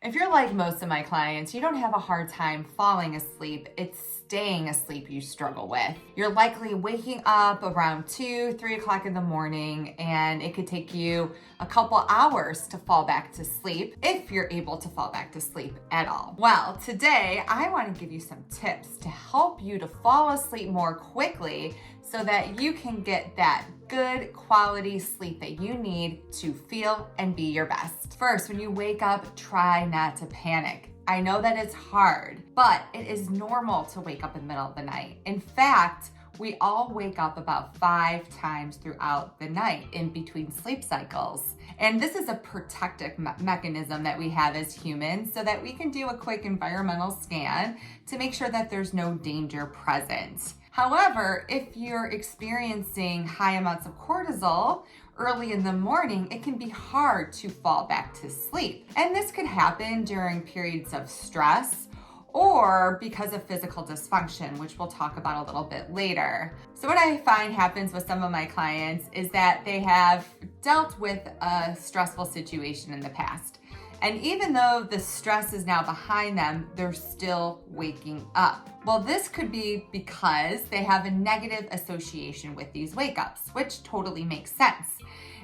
If you're like most of my clients, you don't have a hard time falling asleep. It's staying asleep you struggle with. You're likely waking up around 2, 3 o'clock in the morning, and it could take you a couple hours to fall back to sleep if you're able to fall back to sleep at all. Well, today I want to give you some tips to help you to fall asleep more quickly so that you can get that good quality sleep that you need to feel and be your best. First, when you wake up, try not to panic. I know that it's hard, but it is normal to wake up in the middle of the night. In fact, we all wake up about 5 times throughout the night in between sleep cycles. And this is a protective mechanism that we have as humans so that we can do a quick environmental scan to make sure that there's no danger present. However, if you're experiencing high amounts of cortisol early in the morning, it can be hard to fall back to sleep. And this could happen during periods of stress or because of physical dysfunction, which we'll talk about a little bit later. So what I find happens with some of my clients is that they have dealt with a stressful situation in the past. And even though the stress is now behind them, they're still waking up. Well, this could be because they have a negative association with these wake ups, which totally makes sense.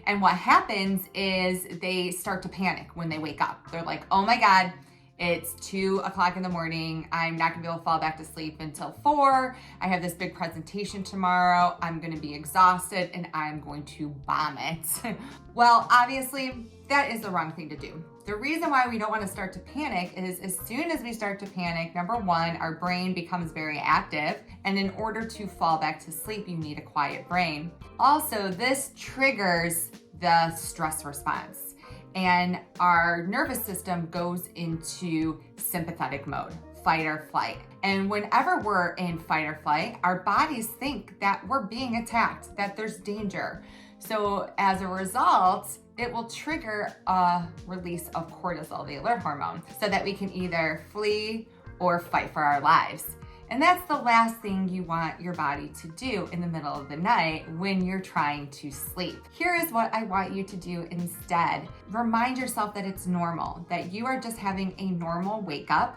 And what happens is they start to panic when they wake up. They're like, oh my God, it's 2 o'clock in the morning. I'm not gonna be able to fall back to sleep until 4. I have this big presentation tomorrow. I'm gonna be exhausted and I'm going to bomb it. Well, obviously, that is the wrong thing to do. The reason why we don't want to start to panic is as soon as we start to panic, number one, our brain becomes very active. And in order to fall back to sleep, you need a quiet brain. Also, this triggers the stress response. And our nervous system goes into sympathetic mode, fight or flight. And whenever we're in fight or flight, our bodies think that we're being attacked, that there's danger. So as a result, it will trigger a release of cortisol, the alert hormone, so that we can either flee or fight for our lives. And that's the last thing you want your body to do in the middle of the night when you're trying to sleep. Here is what I want you to do instead. Remind yourself that it's normal, that you are just having a normal wake up,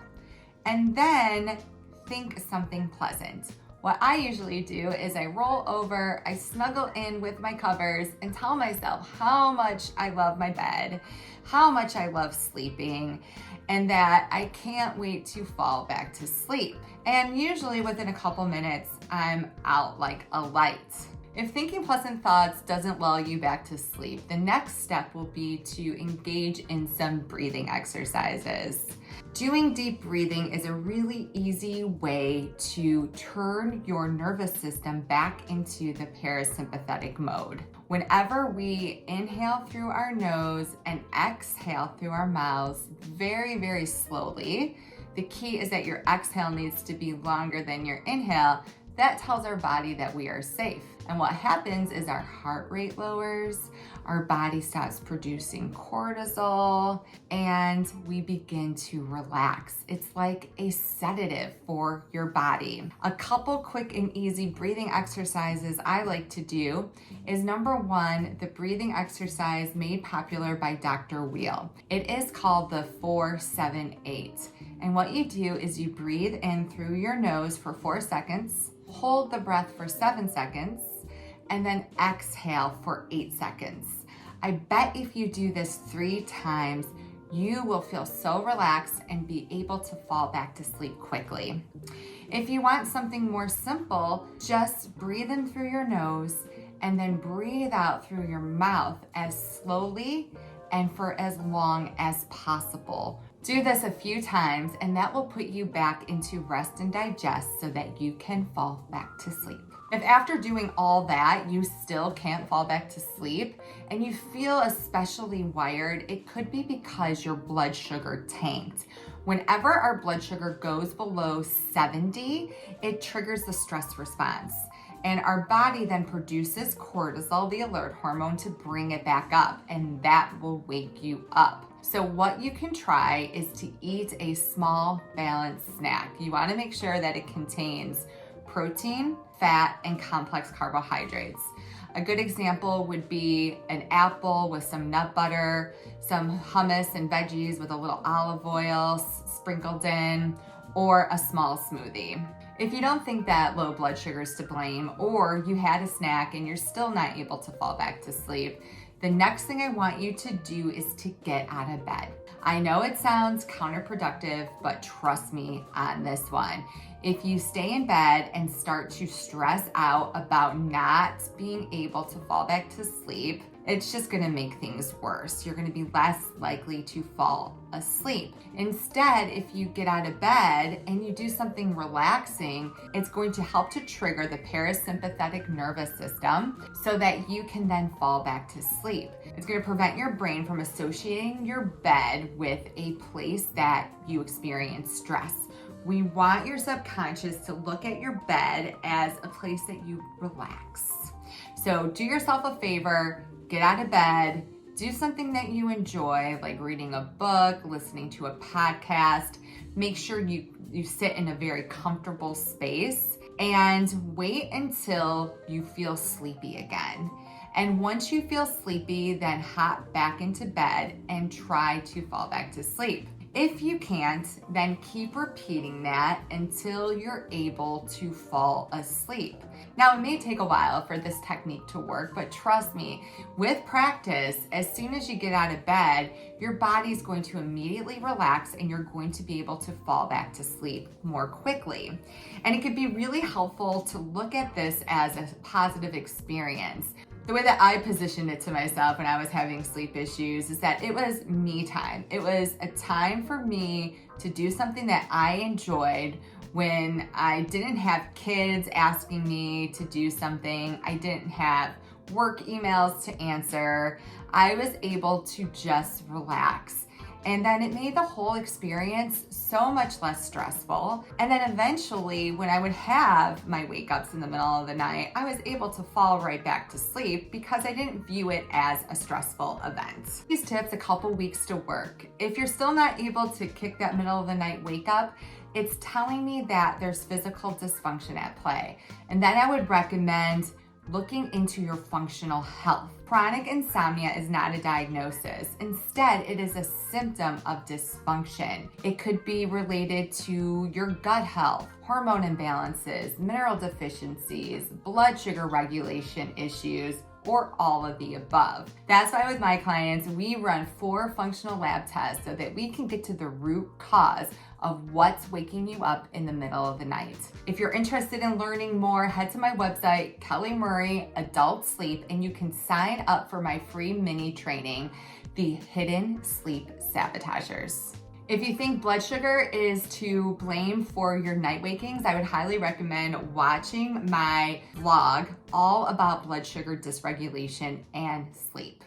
and then think something pleasant. What I usually do is I roll over, I snuggle in with my covers and tell myself how much I love my bed, how much I love sleeping, and that I can't wait to fall back to sleep. And usually within a couple minutes, I'm out like a light. If thinking pleasant thoughts doesn't lull you back to sleep, the next step will be to engage in some breathing exercises. Doing deep breathing is a really easy way to turn your nervous system back into the parasympathetic mode. Whenever we inhale through our nose and exhale through our mouths very, very slowly, the key is that your exhale needs to be longer than your inhale. That tells our body that we are safe. And what happens is our heart rate lowers, our body stops producing cortisol, and we begin to relax. It's like a sedative for your body. A couple quick and easy breathing exercises I like to do is number one, the breathing exercise made popular by Dr. Wheel. It is called the 4-7-8. And what you do is you breathe in through your nose for 4 seconds, hold the breath for 7 seconds, and then exhale for 8 seconds. I bet if you do this 3 times, you will feel so relaxed and be able to fall back to sleep quickly. If you want something more simple, just breathe in through your nose and then breathe out through your mouth as slowly and for as long as possible. Do this a few times and that will put you back into rest and digest so that you can fall back to sleep. If after doing all that, you still can't fall back to sleep and you feel especially wired, it could be because your blood sugar tanked. Whenever our blood sugar goes below 70, it triggers the stress response. And our body then produces cortisol, the alert hormone, to bring it back up, and that will wake you up. So what you can try is to eat a small balanced snack. You want to make sure that it contains protein, fat, and complex carbohydrates. A good example would be an apple with some nut butter, some hummus and veggies with a little olive oil sprinkled in, or a small smoothie. If you don't think that low blood sugar is to blame, or you had a snack and you're still not able to fall back to sleep, the next thing I want you to do is to get out of bed. I know it sounds counterproductive, but trust me on this one. If you stay in bed and start to stress out about not being able to fall back to sleep, it's just gonna make things worse. You're gonna be less likely to fall asleep. Instead, if you get out of bed and you do something relaxing, it's going to help to trigger the parasympathetic nervous system so that you can then fall back to sleep. It's gonna prevent your brain from associating your bed with a place that you experience stress. We want your subconscious to look at your bed as a place that you relax. So do yourself a favor, get out of bed, do something that you enjoy, like reading a book, listening to a podcast. Make sure you sit in a very comfortable space and wait until you feel sleepy again. And once you feel sleepy, then hop back into bed and try to fall back to sleep. If you can't, then keep repeating that until you're able to fall asleep. Now, it may take a while for this technique to work, but trust me, with practice, as soon as you get out of bed, your body's going to immediately relax and you're going to be able to fall back to sleep more quickly. And it could be really helpful to look at this as a positive experience. The way that I positioned it to myself when I was having sleep issues is that it was me time. It was a time for me to do something that I enjoyed when I didn't have kids asking me to do something. I didn't have work emails to answer. I was able to just relax. And then it made the whole experience so much less stressful. And then eventually, when I would have my wake ups in the middle of the night, I was able to fall right back to sleep because I didn't view it as a stressful event. These tips, a couple weeks to work. If you're still not able to kick that middle of the night wake up, it's telling me that there's physical dysfunction at play. And then I would recommend looking into your functional health. Chronic insomnia is not a diagnosis. Instead, it is a symptom of dysfunction. It could be related to your gut health, hormone imbalances, mineral deficiencies, blood sugar regulation issues, or all of the above. That's why with my clients, we run 4 functional lab tests so that we can get to the root cause of what's waking you up in the middle of the night. If you're interested in learning more, head to my website, Kelly Murray Adult Sleep, and you can sign up for my free mini training, The Hidden Sleep Sabotagers. If you think blood sugar is to blame for your night wakings, I would highly recommend watching my vlog all about blood sugar dysregulation and sleep.